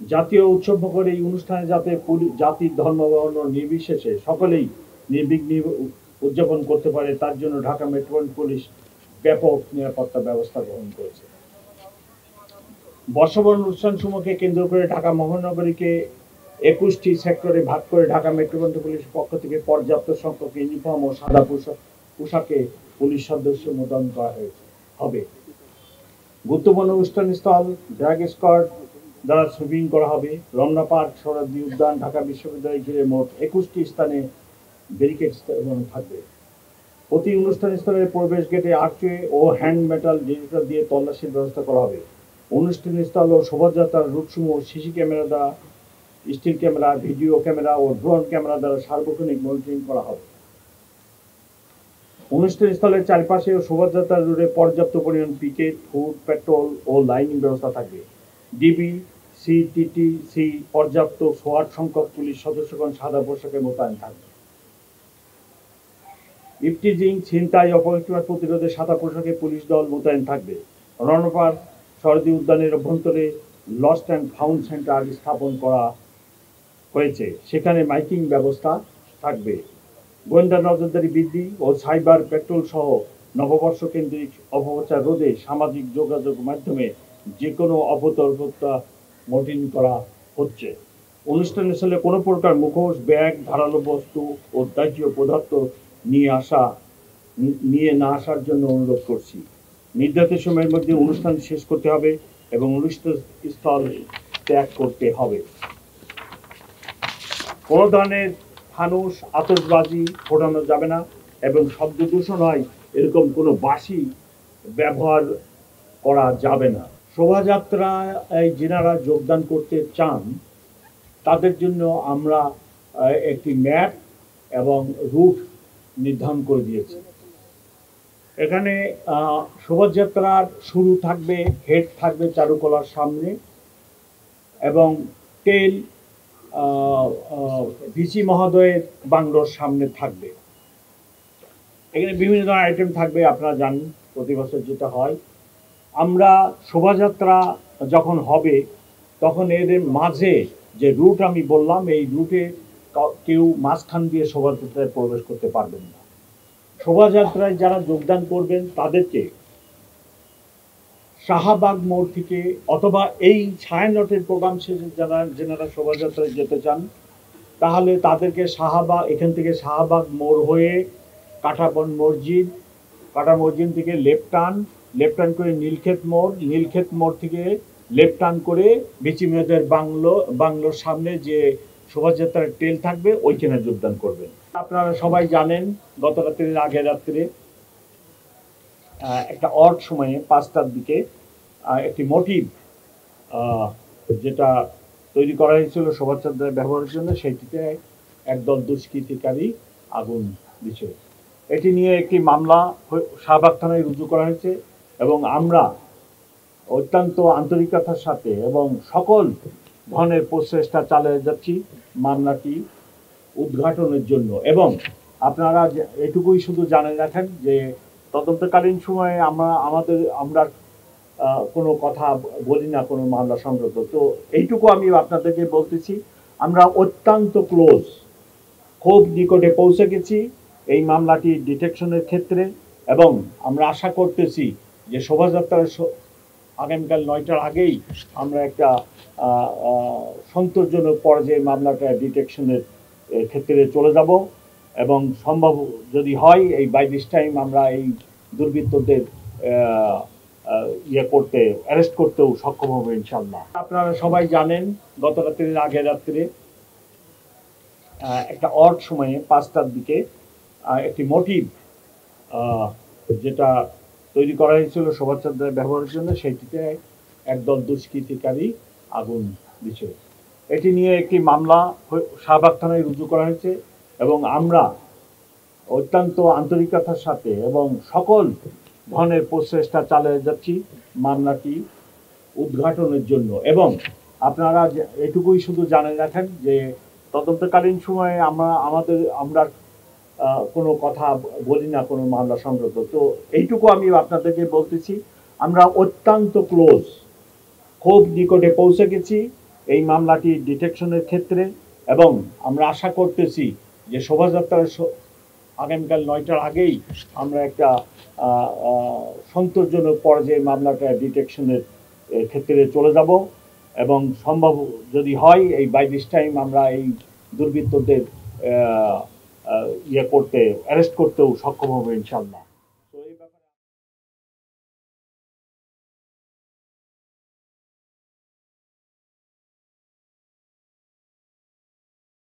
জাতীয় উৎসব করে এই অনুষ্ঠানে যাতে জাতির ধর্ম বর্ণ নির্বিশেষে সকলেই নির্বিঘ্নে উদযাপন করতে পারে তার জন্য ঢাকা মেট্রোপলিটন পুলিশ ব্যাপক নিরাপত্তা ব্যবস্থা গ্রহণ করেছে। বর্ষবরণ অনুষ্ঠানসমূহকে কেন্দ্র করে ঢাকা মহানগরীকে ২১টি সেক্টরে ভাগ করে ঢাকা মেট্রোপলিটন পুলিশের পক্ষ থেকে পর্যাপ্ত সংখ্যক ইউনিফর্ম ও সাদা পোশাকে পুলিশ সদস্য মোতায়েন করা হবে। গুরুত্বপূর্ণ অনুষ্ঠানস্থল ড্র্যাগ স্কোয়াড দ্বারা সুইপিং করা হবে। রমনা পার্ক, শরৎদি উদ্যান, ঢাকা বিশ্ববিদ্যালয় ঘিরে মোট ২১টি স্থানে ব্যারিকেড থাকবে। প্রতি অনুষ্ঠানস্থলের প্রবেশ গেটে আর্চওয়ে ও হ্যান্ড মেটাল ডিটেক্টর দিয়ে তল্লাশির ব্যবস্থা করা হবে। অনুষ্ঠানস্থল ও শোভাযাত্রার রুটসমূহ সিসি ক্যামেরা দ্বারা, স্টিল ক্যামেরা, ভিডিও ক্যামেরা ও ড্রোন ক্যামেরা দ্বারা সার্বক্ষণিক মনিটরিং করা হবে। অনুষ্ঠানস্থলের চারপাশে ও শোভাযাত্রার রুটে পর্যাপ্ত পরিমাণ পিকেট, ফুড, পেট্রোল ও লাইনিং ব্যবস্থা থাকবে। ডিবি, সিটিটিসি পর্যাপ্ত সোয়াট সংখ্যক পুলিশ সদস্যগণ সাদা পোশাকে মোতায়েন থাকবে। ইফটিজিং, ছিনতাই, অপরিষ্কার প্রতিরোধে সাদা পোশাকে পুলিশ দল মোতায়েন থাকবে। রণপার শরৎদি উদ্যানের অভ্যন্তরে লস্ট অ্যান্ড ফাউন্ড সেন্টার স্থাপন করা হয়েছে, সেখানে মাইকিং ব্যবস্থা থাকবে। গোয়েন্দা নজরদারি বৃদ্ধি ও সাইবার পেট্রোল সহ নববর্ষ কেন্দ্রিক অপপ্রচার রোধে সামাজিক যোগাযোগ মাধ্যমে যে কোনো অপতৎপরতা মনিটরিং করা হচ্ছে। অনুষ্ঠানের স্থলে কোনো প্রকার মুখোশ, ব্যাগ, ধারালো বস্তু ও দাহ্য পদার্থ নিয়ে না আসার জন্য অনুরোধ করছি। নির্ধারিত সময়ের মধ্যে অনুষ্ঠান শেষ করতে হবে এবং অনুষ্ঠান স্থল ত্যাগ করতে হবে। কোনো ধরনের ফানুস, আতশবাজি ফোটানো যাবে না এবং শব্দ দূষণ হয় এরকম কোনো বাঁশি ব্যবহার করা যাবে না। শোভাযাত্রায় যারা যোগদান করতে চান তাদের জন্য আমরা একটি ম্যাপ এবং রুট নির্ধারণ করে দিয়েছি। এখানে শোভাযাত্রার শুরু থাকবে, হেড থাকবে চারুকলার সামনে এবং টেল ভিসি মহোদয়ের বাংলোর সামনে থাকবে। এখানে বিভিন্ন ধরনের আইটেম থাকবে, আপনারা জানেন প্রতি বছর যেটা হয়। আমরা শোভাযাত্রা যখন হবে তখন এদের মাঝে যে রুট আমি বললাম, এই রুটে কেউ মাঝখান দিয়ে শোভাযাত্রায় প্রবেশ করতে পারবেন না। শোভাযাত্রায় যারা যোগদান করবেন তাদেরকে শাহবাগ মোড় থেকে অথবা এই ছায়ানটের প্রোগ্রাম শেষে যারা শোভাযাত্রায় যেতে চান তাহলে তাদেরকে এখান থেকে শাহবাগ মোড় হয়ে কাটা মসজিদ থেকে লেফট টার্ন করে নীলক্ষেত মোড় থেকে লেফট টার্ন করে ভিসি মেয়েদের বাংলোর সামনে যে শোভাযাত্রার টেল থাকবে ওইখানে যোগদান করবেন। আপনারা সবাই জানেন গত রাত্রির আগের রাত্রে একটা অড সময়ে 5টার দিকে একটি মোটিভ যেটা তৈরি করা হয়েছিল শোভাযাত্রায় ব্যবহারের জন্য, সেইটিতে একদল দুষ্কৃতিকারী আগুন দিয়েছিল। এটি নিয়ে একটি মামলা শাহবাগ থানায় রুজু করা হয়েছে এবং আমরা অত্যন্ত আন্তরিকতার সাথে এবং সকল ধরনের প্রচেষ্টা চালিয়ে যাচ্ছি মামলাটি উদ্ঘাটনের জন্য। এবং আপনারা এটুকুই শুধু জানে রাখেন যে তদন্তকালীন সময়ে আমরা কোনো কথা বলি না কোনো মামলা সংক্রান্ত। তো এইটুকু আমি আপনাদেরকে বলতেছি, আমরা অত্যন্ত ক্লোজ, খুব নিকটে পৌঁছে গেছি এই মামলাটি ডিটেকশনের ক্ষেত্রে এবং আমরা আশা করতেছি যে শোভাযাত্রার আগামীকাল 9টার আগেই আমরা একটা সন্তোষজনক পর্যায়ে মামলাটা ডিটেকশনের ক্ষেত্রে চলে যাব এবং সম্ভব যদি হয় এই বাই দিস টাইম আমরা এই দুর্বৃত্তদের অ্যারেস্ট করতেও সক্ষম হবে ইনশাল্লাহ। আপনারা সবাই জানেন গত রাত্রির আগের রাত্রে একটা অড সময়ে 5টার দিকে একটি মোটিভ যেটা তৈরি করা হয়েছিল শোভাযাত্রায় ব্যবহারের জন্য, সেইটিতে একদল দুষ্কৃতিকারী আগুন দিয়েছিল। এটি নিয়ে একটি মামলা শাহবাগ থানায় রুজু করা হয়েছে এবং আমরা অত্যন্ত আন্তরিকতার সাথে এবং সকল ধরনের প্রচেষ্টা চালিয়ে যাচ্ছি মামলাটি উদ্ঘাটনের জন্য। এবং আপনারা এটুকুই শুধু জানে রাখেন যে তদন্তকালীন সময়ে আমরা কোনো কথা বলি না কোনো মামলা সংক্রান্ত। তো এইটুকু আমি আপনাদেরকে বলতেছি, আমরা অত্যন্ত ক্লোজ, খুব নিকটে পৌঁছে গেছি এই মামলাটি ডিটেকশনের ক্ষেত্রে, এবং আমরা আশা করতেছি যে শোভাযাত্রার আগামীকাল 9টার আগেই আমরা একটা সন্তোষজনক পর্যায়ে মামলাটা ডিটেকশনের ক্ষেত্রে চলে যাব, এবং সম্ভব যদি হয় এই বাই দিস টাইম আমরা এই দুর্বৃত্তদের অ্যারেস্ট করতেও সক্ষম হবো ইনশাল্লাহ।